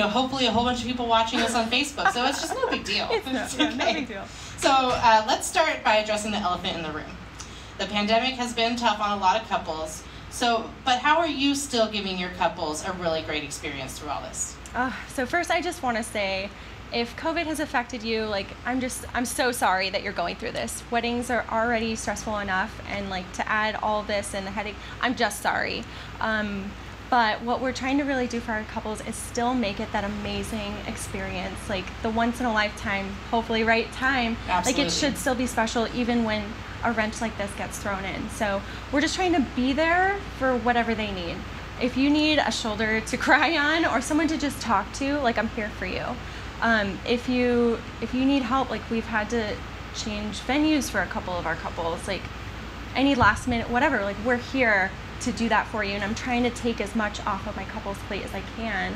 hopefully a whole bunch of people watching us on Facebook, so it's just no big deal. It's no big deal. So let's start by addressing the elephant in the room. The pandemic has been tough on a lot of couples, but how are you still giving your couples a really great experience through all this? So first I just want to say, if COVID has affected you, I'm so sorry that you're going through this. Weddings are already stressful enough, and to add all this and the headache, I'm just sorry. But what we're trying to really do for our couples is still make it that amazing experience, the once in a lifetime, hopefully right time. Absolutely. It should still be special even when a wrench like this gets thrown in. So we're just trying to be there for whatever they need. If you need a shoulder to cry on or someone to just talk to, I'm here for you. If you need help, we've had to change venues for a couple of our couples, any last minute, whatever, we're here to do that for you, and I'm trying to take as much off of my couple's plate as I can,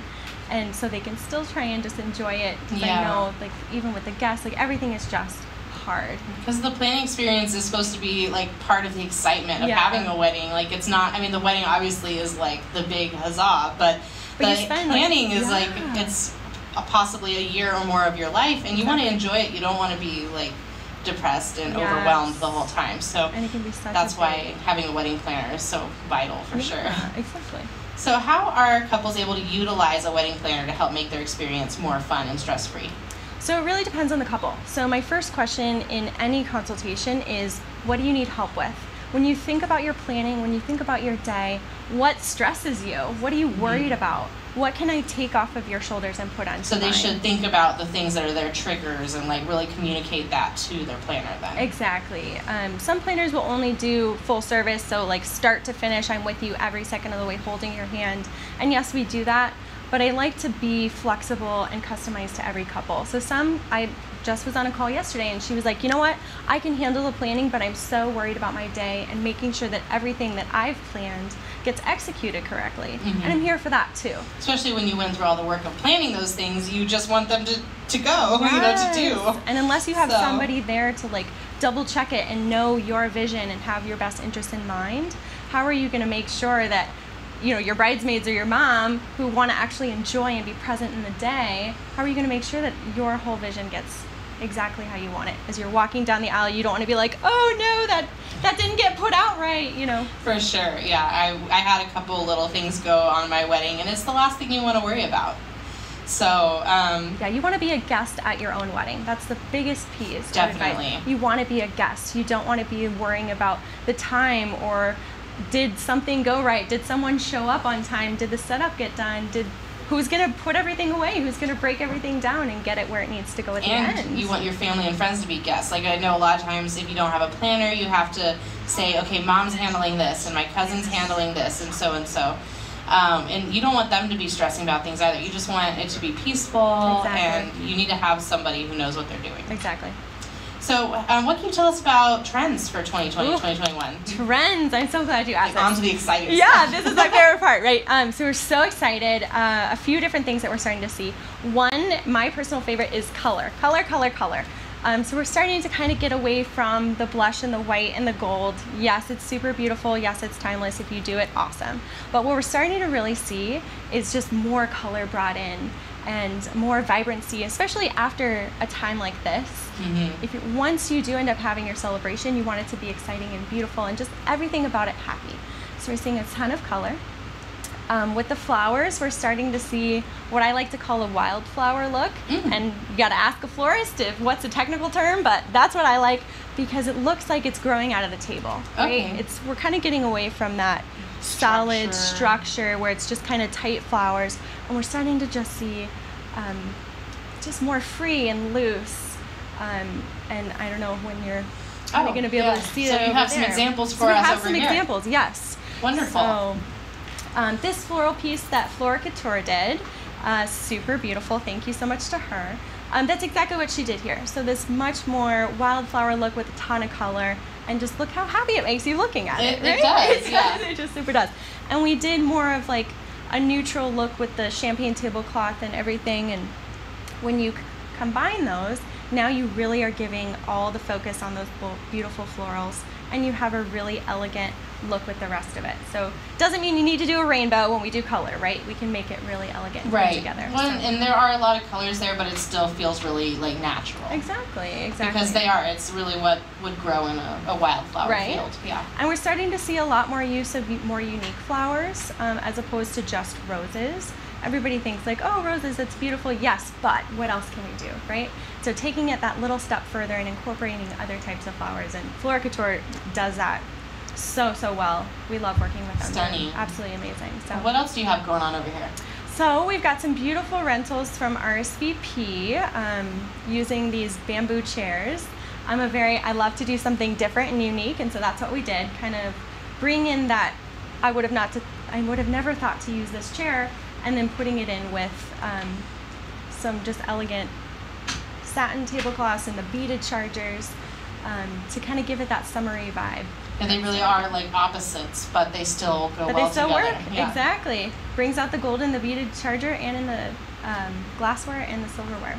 and so they can still try and just enjoy it. Yeah. I know, even with the guests, everything is just hard. Because the planning experience is supposed to be part of the excitement of having a wedding. It's not, the wedding obviously is the big huzzah, but the planning is it's possibly a year or more of your life, and you want to enjoy it. You don't want to be depressed and overwhelmed the whole time. So and it can be such that's why having a wedding planner is so vital for sure. Exactly. So how are couples able to utilize a wedding planner to help make their experience more fun and stress-free? So it really depends on the couple. So my first question in any consultation is, what do you need help with? When you think about your planning, when you think about your day, what stresses you? What are you worried about? What can I take off of your shoulders and put onto So they mine? should think about the things that are their triggers and really communicate that to their planner then. Exactly. Some planners will only do full service, so start to finish, I'm with you every second of the way holding your hand. And yes, we do that, but I like to be flexible and customized to every couple. So I just was on a call yesterday, and she was like, you know what, I can handle the planning, but I'm so worried about my day and making sure that everything that I've planned gets executed correctly. And I'm here for that too. Especially when you went through all the work of planning those things, you just want them to go, to do. And unless you have somebody there to double check it and know your vision and have your best interest in mind, how are you going to make sure that your bridesmaids or your mom who want to actually enjoy and be present in the day, how are you going to make sure that your whole vision gets exactly how you want it? As you're walking down the aisle, you don't want to be oh no, that didn't get put out right, For sure, yeah. I had a couple little things go on my wedding, and it's the last thing you want to worry about. So yeah, you want to be a guest at your own wedding. That's the biggest piece. Definitely. You want to be a guest. You don't want to be worrying about the time, or did something go right? Did someone show up on time? Did the setup get done? Who's going to put everything away? Who's going to break everything down and get it where it needs to go at the end? And you want your family and friends to be guests. I know a lot of times if you don't have a planner, you have to say, okay, mom's handling this and my cousin's handling this and so and so. And you don't want them to be stressing about things either. You just want it to be peaceful, and you need to have somebody who knows what they're doing. Exactly. So what can you tell us about trends for 2020, 2021? Trends. I'm so glad you asked On to the exciting stuff. stuff. This is my favorite part, right? So we're so excited. A few different things that we're starting to see. One, my personal favorite is color. Color. So we're starting to kind of get away from the blush and the white and the gold. Yes, it's super beautiful. Yes, it's timeless. If you do it, awesome. But what we're starting to really see is just more color brought in and more vibrancy, especially after a time like this. Once you do end up having your celebration, you want it to be exciting and beautiful and just everything about it happy. So we're seeing a ton of color. With the flowers, we're starting to see what I like to call a wildflower look. And you got to ask a florist what's a technical term, but that's what I like, because it looks like it's growing out of the table. Right? Okay. We're kind of getting away from that solid structure where it's just kind of tight flowers, and we're starting to just see just more free and loose. And I don't know when you're going to be able to see that. So you have some examples for us over here. We have some examples, yes. Wonderful. So, this floral piece that Flora Couture did, super beautiful. Thank you so much to her. That's exactly what she did here. So this much more wildflower look with a ton of color, and just look how happy it makes you looking at it. It does, yeah. It just super does. And we did more of a neutral look with the champagne tablecloth and everything, and when you combine those, now you really are giving all the focus on those beautiful florals, and you have a really elegant look with the rest of it. So doesn't mean you need to do a rainbow when we do color, right? We can make it really elegant and put together. Well, and there are a lot of colors there, but it still feels really like natural. Exactly. Because it's really what would grow in a wildflower field. Yeah. And we're starting to see a lot more use of more unique flowers as opposed to just roses. Everybody thinks like, oh, roses, it's beautiful. Yes, but what else can we do, right? So taking it that little step further and incorporating other types of flowers, and Flora Couture does that so well. We love working with them. Stunning. They're absolutely amazing. So what else do you have going on over here? So we've got some beautiful rentals from RSVP using these bamboo chairs. I love to do something different and unique, and so that's what we did. Kind of bring in that I would have never thought to use this chair, and then putting it in with some just elegant satin tablecloths and the beaded chargers to kind of give it that summery vibe. And they really are like opposites, but they still go well together. But they still work, exactly. Brings out the gold in the beaded charger and in the glassware and the silverware.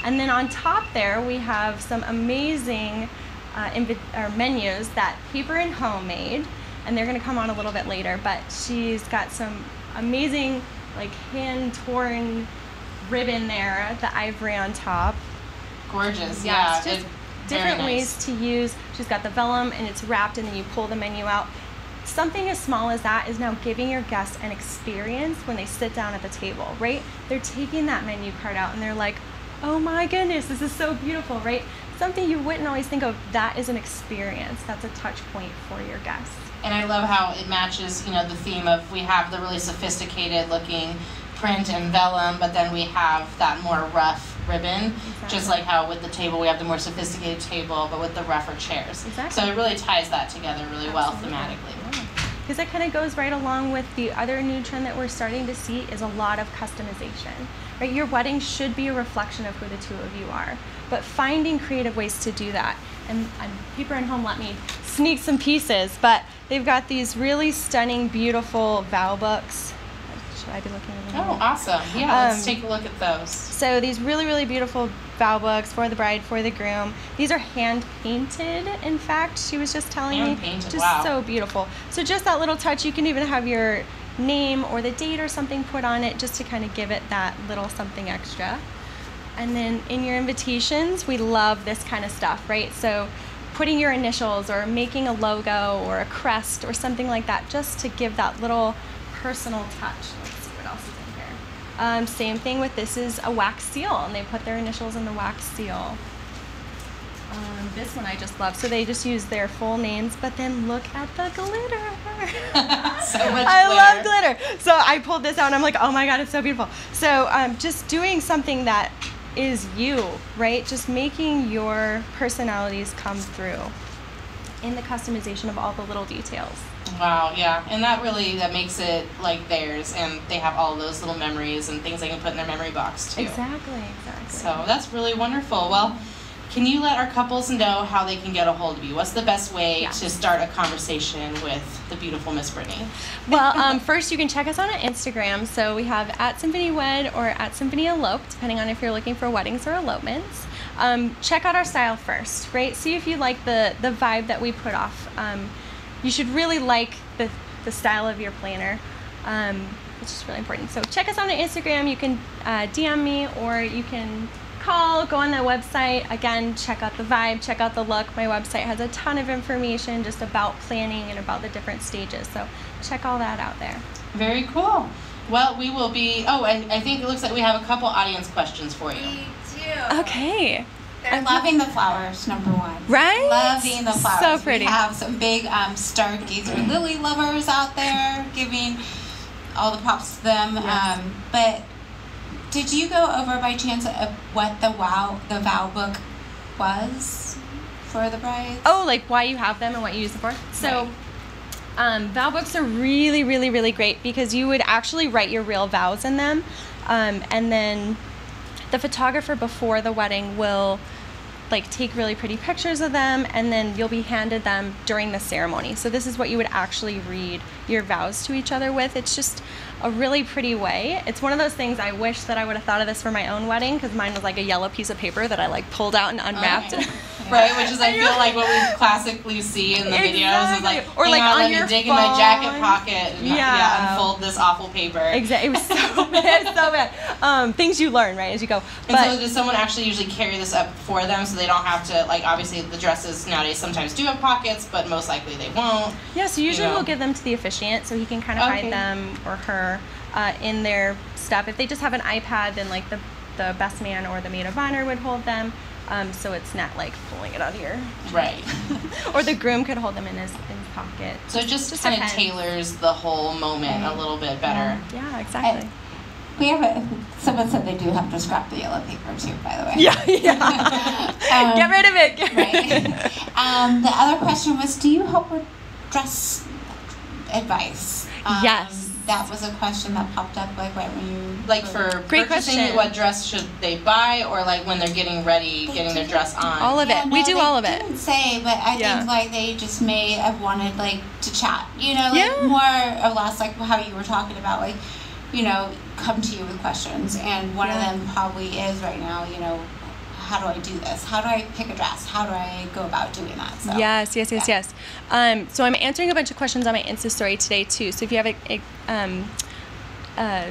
And then on top there, we have some amazing menus that Paper and Home made, and they're going to come on a little bit later, but she's got some amazing like hand-torn ribbon there, the ivory on top. Gorgeous, yes, just different ways to use. She's got the vellum and it's wrapped, and then you pull the menu out. Something as small as that is now giving your guests an experience when they sit down at the table, right? They're taking that menu card out and they're like, oh my goodness, this is so beautiful, right? Something you wouldn't always think of. That is an experience. That's a touch point for your guests. And I love how it matches, the theme of, we have the really sophisticated looking print and vellum, but then we have that more rough ribbon. Exactly. Just like how with the table we have the more sophisticated table, but with the rougher chairs. Exactly. So it really ties that together really well thematically. Because it kind of goes right along with the other new trend that we're starting to see is a lot of customization. Right? Your wedding should be a reflection of who the two of you are, but finding creative ways to do that. And Paper and Home let me sneak some pieces, but they've got these really stunning, beautiful vow books. Should I be looking at them? Oh, awesome. Yeah, let's take a look at those. So these really, really beautiful vow books for the bride, for the groom. These are hand-painted, in fact, she was just telling me. Hand-painted, just so beautiful. So just that little touch, you can even have your name or the date or something put on it just to kind of give it that little something extra. And then in your invitations, we love this kind of stuff, right? So putting your initials or making a logo or a crest or something like that just to give that little personal touch. Let's see what else is in here. Same thing with this is a wax seal, and they put their initials in the wax seal. This one I just love. So they just use their full names, but then look at the glitter. So much I love glitter. So I pulled this out and I'm like, oh my God, it's so beautiful. So just doing something that is you, right? Just making your personalities come through in the customization of all the little details. Wow, yeah. And that makes it like theirs, and they have all those little memories and things they can put in their memory box too. Exactly. So that's really wonderful. Well, can you let our couples know how they can get a hold of you? What's the best way to start a conversation with the beautiful Miss Brittany? Well, first you can check us on Instagram. So we have @SymphonyWed or @SymphonyElope, depending on if you're looking for weddings or elopements. Check out our style first, right? See if you like the vibe that we put off. You should really like the style of your planner, which is really important. So check us on Instagram. You can DM me, or you can call, go on the website. Again, check out the vibe, check out the look. My website has a ton of information just about planning and about the different stages. So check all that out there. Very cool. Well, we will be, I think it looks like we have a couple audience questions for you. We do. Okay. They're loving the flowers, number one. Right? Loving the flowers. So pretty. We have some big stargazer lily lovers out there giving all the props to them. Yes. But did you go over by chance of what the vow book was for the brides? Oh, like why you have them and what you use them for? So vow books are really, really, really great because you would actually write your real vows in them, and then the photographer before the wedding will take really pretty pictures of them, and then you'll be handed them during the ceremony. So this is what you would actually read your vows to each other with. It's just a really pretty way. It's one of those things I wish that I would have thought of this for my own wedding, because mine was like a yellow piece of paper that I pulled out and unwrapped. Right, which is I feel like what we classically see in the videos is like, or like on let your me dig phone. in my jacket pocket and unfold this awful paper. Exactly, it was so bad, so bad. Things you learn, right, as you go. And so does someone actually usually carry this up for them so they don't have to, like, obviously the dresses nowadays sometimes do have pockets, but most likely they won't. Yeah, so usually we'll give them to the officiant so he can kind of hide them or her in their stuff. If they just have an iPad, then like the best man or the maid of honor would hold them. So it's not like pulling it out here. Right. Or the groom could hold them in his pocket. So it just kind of tailors the whole moment a little bit better. Yeah, exactly. We have someone said they do have to scrap the yellow paper too, by the way. Yeah. Get rid of it. The other question was, do you help with dress advice? Yes. That was a question that popped up, like right when you... Like for Great purchasing, question. what dress should they buy, or like when they're getting ready, getting their dress on? All of it. We do all of it. I didn't say, but I think like they just may have wanted like to chat, like more or less like how you were talking about, like, come to you with questions. And one of them probably is right now, how do I do this? How do I pick a dress? How do I go about doing that? So, yes. So I'm answering a bunch of questions on my Insta story today too. So if you have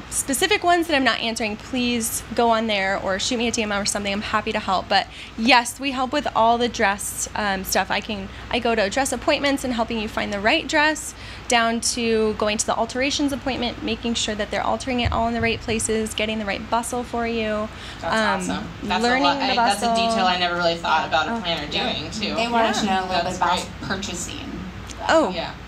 specific ones that I'm not answering, please go on there or shoot me a DM or something. I'm happy to help. But yes, we help with all the dress stuff. I go to dress appointments and helping you find the right dress, down to going to the alterations appointment, making sure that they're altering it all in the right places, getting the right bustle for you. That's awesome. That's learning the bustle. That's a detail I never really thought about a planner doing too. They wanted to know a little bit about purchasing.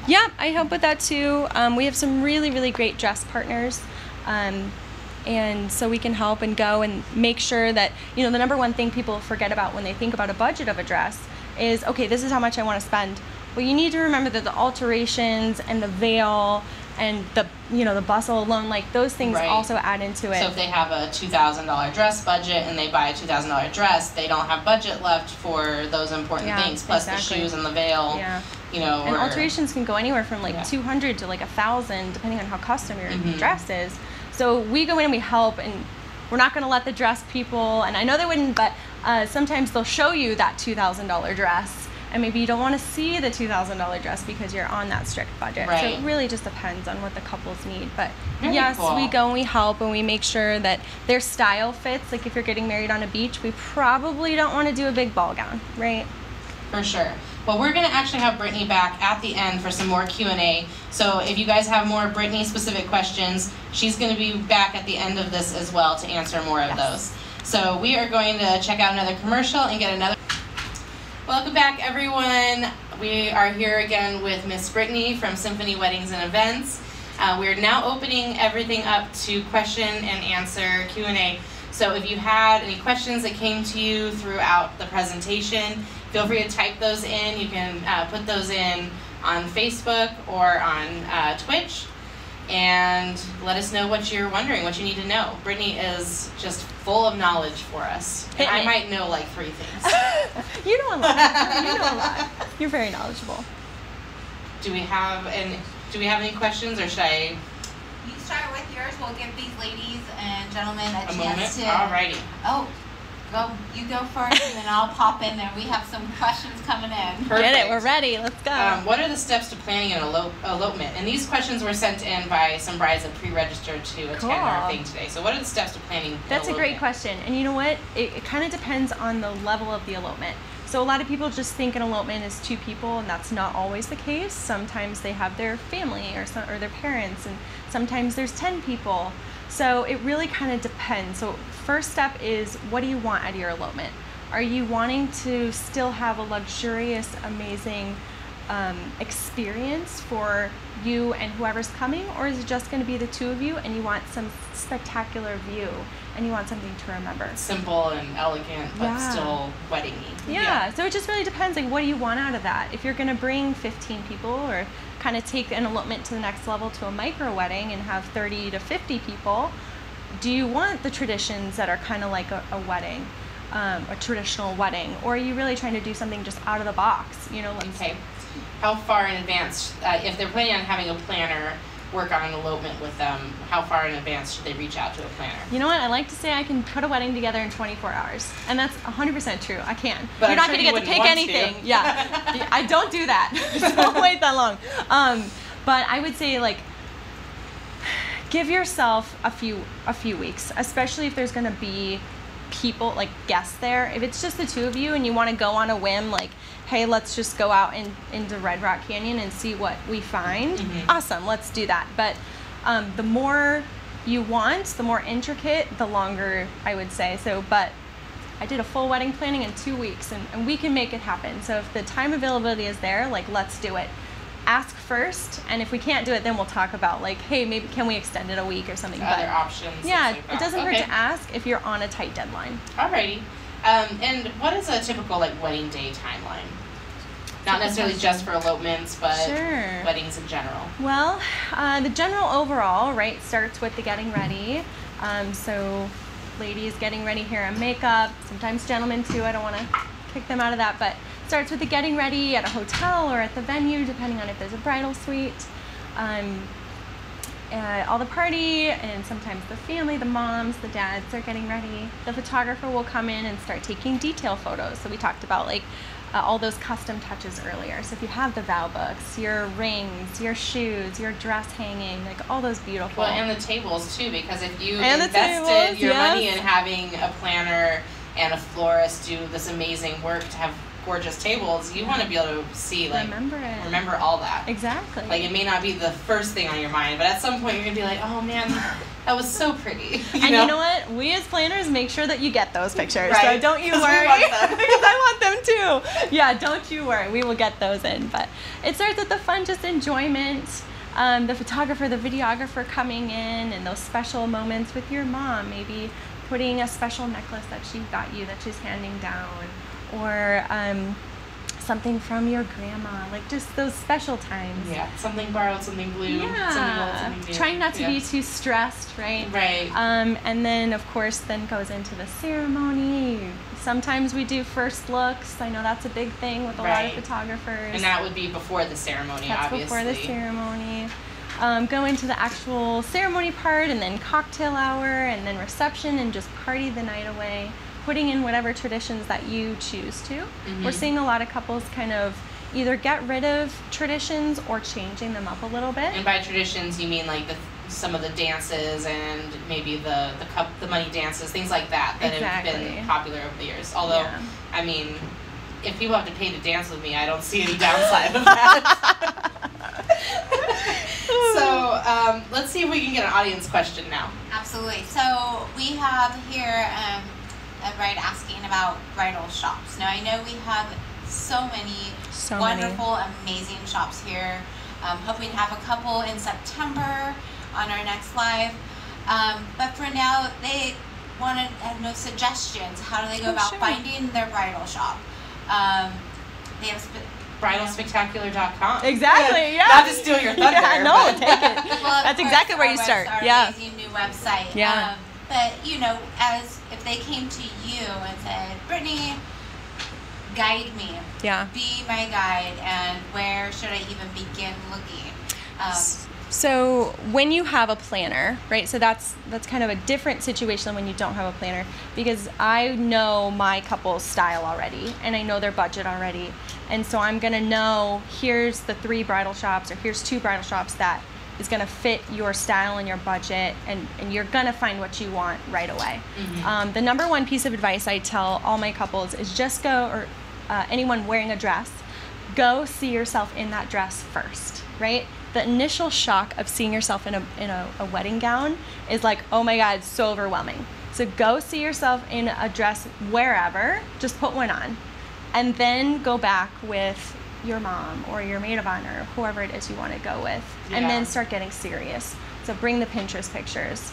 Yeah, I help with that too. We have some really, really great dress partners. And so we can help and go and make sure that, the number one thing people forget about when they think about a budget of a dress is, okay, this is how much I want to spend. Well, you need to remember that the alterations and the veil and the bustle alone, like those things also add into it. So if they have a $2,000 dress budget and they buy a $2,000 dress, they don't have budget left for those important things, plus the shoes and the veil. Yeah. And alterations can go anywhere from like $200 to like $1,000, depending on how custom your dress is. So we go in and we help, and we're not going to let the dress people, and I know they wouldn't, but sometimes they'll show you that $2,000 dress, and maybe you don't want to see the $2,000 dress because you're on that strict budget. So it really just depends on what the couples need. But yes, we go and we help, and we make sure that their style fits. Like if you're getting married on a beach, we probably don't want to do a big ball gown, right? For sure. Well, we're going to actually have Brittany back at the end for some more Q&A. So if you guys have more Brittany-specific questions, she's going to be back at the end of this as well to answer more of those. So we are going to check out another commercial and get another... Welcome back, everyone. We are here again with Miss Brittany from Symphony Weddings and Events. We're now opening everything up to question and answer Q&A. So if you had any questions that came to you throughout the presentation, feel free to type those in. You can put those in on Facebook or on Twitch, and let us know what you're wondering, what you need to know. Brittany is just full of knowledge for us. And I might know like 3 things. You know a lot. You're very knowledgeable. Do we have any questions, or should I? You start with yours. We'll give these ladies and gentlemen a chance moment. to. Alrighty. Oh. You go first, and then I'll pop in there. We have some questions coming in. Perfect. Get it, we're ready. Let's go. What are the steps to planning an elopement? And these questions were sent in by some brides that pre-registered to attend our thing today. So what are the steps to planning an elopement? That's a great question. And you know what? It kind of depends on the level of the elopement. So a lot of people just think an elopement is 2 people, and that's not always the case. Sometimes they have their family or their parents, and sometimes there's 10 people. So it really kind of depends. So first step is, what do you want out of your elopement? Are you wanting to still have a luxurious, amazing experience for you and whoever's coming, or is it just going to be the 2 of you and you want some spectacular view and you want something to remember? Simple and elegant, but still wedding-y. Yeah, so it just really depends, like, what do you want out of that? If you're going to bring 15 people, or kind of take an elopement to the next level to a micro wedding and have 30 to 50 people, do you want the traditions that are kind of like a wedding, a traditional wedding, or are you really trying to do something just out of the box? Okay. How far in advance, if they're planning on having a planner, work on an elopement with them, how far in advance should they reach out to a planner? You know what? I like to say I can put a wedding together in 24 hours. And that's 100% true. I can. But You're not going to get to pick anything. Yeah. I don't do that. Don't wait that long. But I would say, like, give yourself a few weeks, especially if there's going to be people, like guests there. If it's just the two of you and you want to go on a whim, like, hey, let's just go out into Red Rock Canyon and see what we find. Awesome, let's do that. But the more you want, the more intricate, the longer, I would say. So, but I did a full wedding planning in 2 weeks, and we can make it happen. So if the time availability is there, like, let's do it. Ask first, and if we can't do it, then we'll talk about, like, hey, maybe can we extend it a week or something. Other options. Yeah, like it doesn't hurt to ask if you're on a tight deadline. Alrighty. And what is a typical, like, wedding day timeline? Not necessarily just for elopements, but weddings in general. Well, the general overall, right, starts with the getting ready. So ladies getting ready, hair and makeup, sometimes gentlemen too, I don't want to kick them out of that, but starts with the getting ready at a hotel or at the venue, depending on if there's a bridal suite. All the party, and sometimes the family, the moms, the dads are getting ready. The photographer will come in and start taking detail photos. So we talked about, like, all those custom touches earlier. So if you have the vow books, your rings, your shoes, your dress hanging, like all those beautiful. Well, and the tables too, because if you invested your money in having a planner and a florist do this amazing work to have gorgeous tables, you want to be able to see, like, remember all that. Exactly. Like, it may not be the first thing on your mind, but at some point you're gonna be like, oh man, that was so pretty. You know what? We as planners make sure that you get those pictures. Right. So don't you worry. Because I want them too. Yeah, don't you worry. We will get those in. But it starts with the fun, just enjoyment. The photographer, the videographer coming in, and those special moments with your mom. Maybe putting a special necklace that she got you that she's handing down. Or something from your grandma, like just those special times. Yeah, something borrowed, something blue, something old, something new. Trying not to be too stressed, right? Right. And then, of course, then goes into the ceremony. Sometimes we do first looks. I know that's a big thing with a lot of photographers. And that would be before the ceremony, obviously. Before the ceremony. Go into the actual ceremony part, and then cocktail hour, and then reception, and just party the night away. Putting in whatever traditions that you choose to. We're seeing a lot of couples kind of either get rid of traditions or changing them up a little bit. And by traditions, you mean like some of the dances and maybe the money dances, things like that have been popular over the years. Although, I mean, if people have to pay to dance with me, I don't see any downside of that. So let's see if we can get an audience question now. Absolutely. So we have here a bride asking about bridal shops. Now I know we have so many wonderful, amazing shops here. Hoping to have a couple in September on our next live. But for now, they want to know suggestions. How do they go about finding their bridal shop? They have bridalspectacular.com. Exactly, yeah. Not to steal your thunder. Yeah, no, take it. Well, that's exactly where you start. Our amazing new website. Yeah. But, you know, as if they came to you and said, Brittany, guide me. Yeah. Be my guide, and where should I even begin looking? So when you have a planner, right, so that's kind of a different situation than when you don't have a planner, because I know my couple's style already, and I know their budget already. And so I'm going to know, here's the 3 bridal shops, or here's 2 bridal shops that is going to fit your style and your budget, and you're going to find what you want right away. The number one piece of advice I tell all my couples is just go, or anyone wearing a dress, go see yourself in that dress first, right? The initial shock of seeing yourself in a wedding gown is like, oh my God, it's so overwhelming. So go see yourself in a dress wherever, just put one on, and then go back with your mom or your maid of honor, whoever it is you want to go with, and then start getting serious. So bring the Pinterest pictures.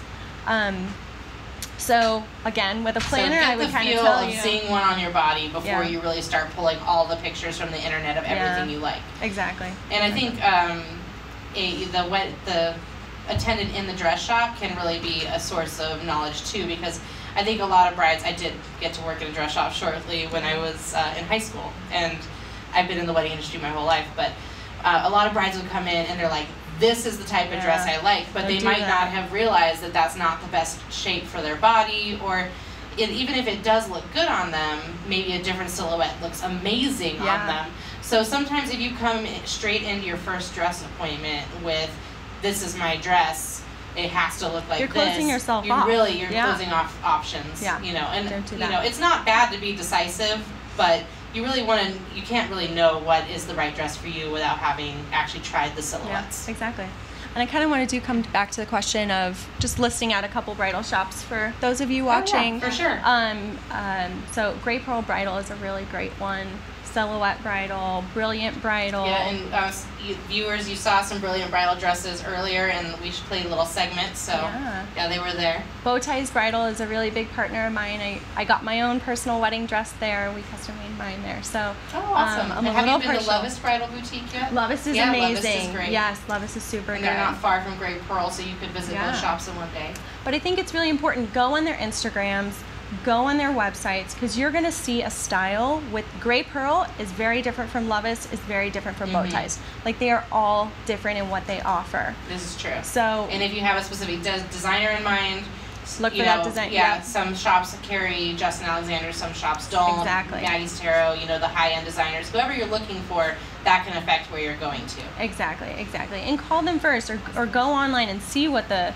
So again, with a planner, I would kind of tell you, seeing one on your body before you really start pulling all the pictures from the internet of everything you like. Exactly. And I think the attendant in the dress shop can really be a source of knowledge too, because I think a lot of brides, I did get to work in a dress shop shortly when I was in high school, and I've been in the wedding industry my whole life, but a lot of brides would come in and they're like this is the type of dress I like, but they might not have realized that that's not the best shape for their body, or even if it does look good on them, maybe a different silhouette looks amazing on them. So sometimes if you come straight into your first dress appointment with, this is my dress, it has to look like you're closing yourself you're off. You're closing off options. You know, and Don't do you know, it's not bad to be decisive, but you really want to, you can't really know what is the right dress for you without having actually tried the silhouettes. Yeah, exactly. And I kind of wanted to come back to the question of just listing out a couple bridal shops for those of you watching. For sure. So Gray Pearl Bridal is a really great one. Silhouette Bridal, Brilliant Bridal. Yeah, and viewers, you saw some Brilliant Bridal dresses earlier, and we played a little segment, so yeah, they were there. Bowties Bridal is a really big partner of mine. I got my own personal wedding dress there. We custom made mine there. So awesome. I'm have you been to Lovis Bridal Boutique yet? Lovis is amazing. Lovis is great. Yes, Lovis is super good. They're not far from Gray Pearl, so you could visit both shops in one day. But I think it's really important. Go on their Instagrams. Go on their websites, because you're going to see a style with Gray Pearl is very different from Lovis, is very different from Bowties. Like, they are all different in what they offer. This is true. So, and if you have a specific designer in mind, look for that design. Yeah, some shops carry Justin Alexander, some shops don't. Exactly. Maggie's Tarot, you know, the high-end designers. Whoever you're looking for, that can affect where you're going to. Exactly. And call them first, or go online and see what the,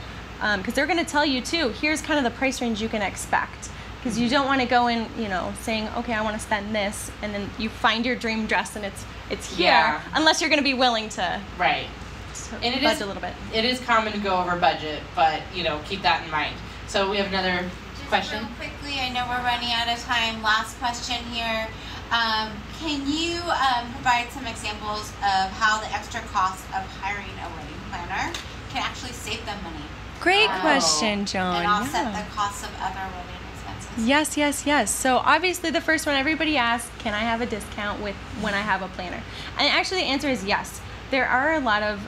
because they're going to tell you too, here's kind of the price range you can expect. Because you don't want to go in, you know, saying, okay, I want to spend this, and then you find your dream dress and it's here, unless you're going to be willing to and it budget a little bit. It is common to go over budget, but, you know, keep that in mind. So we have another question. Real quickly, I know we're running out of time. Last question here. Can you provide some examples of how the extra cost of hiring a wedding planner can actually save them money? Great question, Joan. And offset the cost of other wedding expenses. Yes. So obviously the first one, everybody asks, can I have a discount when I have a planner? And actually the answer is yes. There are a lot of,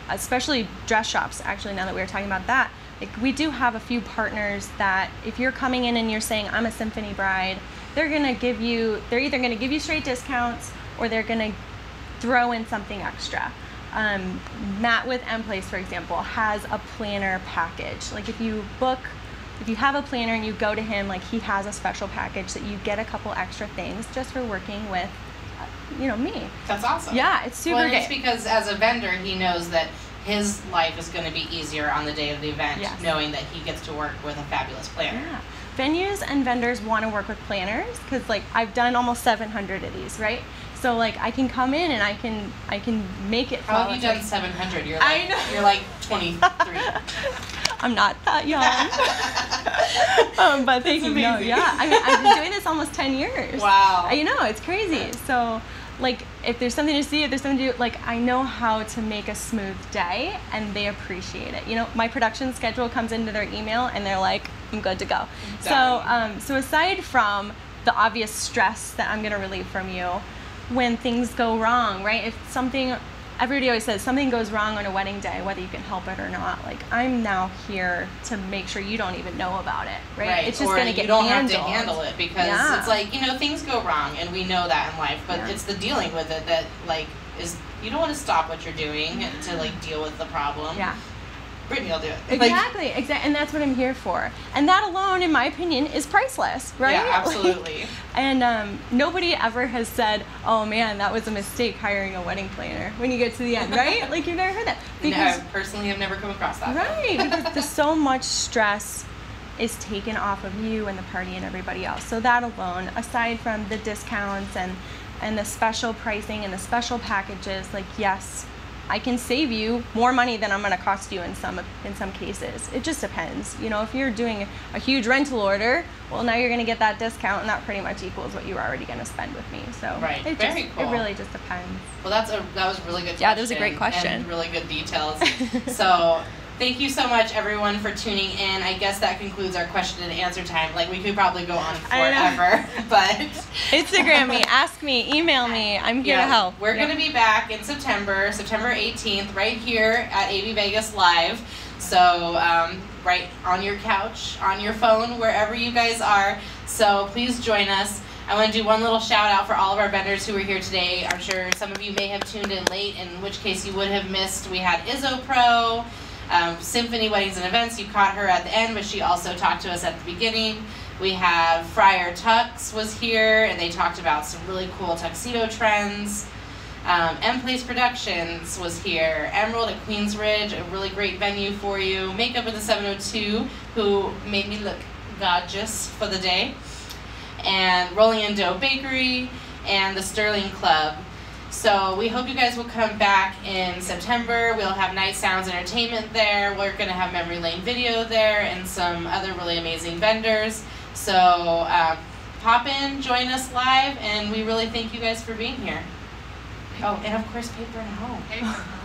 especially dress shops, actually, now that we're talking about that, like, we do have a few partners that if you're coming in and you're saying, I'm a symphony bride, they're either going to give you straight discounts, or they're going to throw in something extra. Matt with M-Place, for example, has a planner package. Like, if you have a planner and you go to him, like, he has a special package that you get a couple extra things just for working with, me. That's awesome. Yeah, it's super good. Well, it's because as a vendor, he knows that his life is going to be easier on the day of the event, knowing that he gets to work with a fabulous planner. Yeah. Venues and vendors want to work with planners, because, like, I've done almost 700 of these, right? So, like, I can come in and I can make it. How have you done 700? You're like 23. I'm not that young. But thank you. No, I've been doing this almost 10 years. Wow. It's crazy. So, like, if there's something to see, if there's something to do, like, I know how to make a smooth day, and they appreciate it. My production schedule comes into their email, and they're like, I'm good to go. Exactly. So aside from the obvious stress that I'm going to relieve from you, when things go wrong, right? If something, everybody always says something goes wrong on a wedding day, whether you can help it or not. Like, I'm now here to make sure you don't even know about it, right? It's just going to get handled. You don't have to handle it, because it's like, things go wrong, and we know that in life, but it's the dealing with it that, like, is, you don't want to stop what you're doing to, like, deal with the problem. Yeah. Brittany will do it. Exactly, and that's what I'm here for. And that alone, in my opinion, is priceless, right? Yeah, absolutely. And nobody ever has said, oh man, that was a mistake hiring a wedding planner, when you get to the end, right? Like, you've never heard that. Because, no, I personally have never come across that. Right, because so much stress is taken off of you and the party and everybody else. So that alone, aside from the discounts and the special pricing and the special packages, like, yes, I can save you more money than I'm going to cost you in some cases. It just depends. If you're doing a huge rental order, well, now you're going to get that discount, and that pretty much equals what you were already going to spend with me. So Very cool. It really just depends. Well, that was a really good question. Yeah, that was a great question. And really good details. So thank you so much, everyone, for tuning in. I guess that concludes our question and answer time. Like, we could probably go on forever, but Instagram me, ask me, email me. I'm here to help. We're going to be back in September 18th, right here at AB Vegas Live. So right on your couch, on your phone, wherever you guys are. So please join us. I want to do one little shout out for all of our vendors who were here today. I'm sure some of you may have tuned in late, in which case you would have missed. We had Pro, Symphony Weddings and Events. You caught her at the end, but she also talked to us at the beginning. We have Friar Tux was here, and they talked about some really cool tuxedo trends. M-Place Productions was here. Emerald at Queens Ridge, a really great venue for you. Makeup at the 702, who made me look gorgeous for the day. And Rolling in Dough Bakery, and the Sterling Club. So we hope you guys will come back in September. We'll have Night Sounds Entertainment there. We're going to have Memory Lane Video there, and some other really amazing vendors. So pop in, join us live, and we really thank you guys for being here. Oh, and of course, Paper and Home.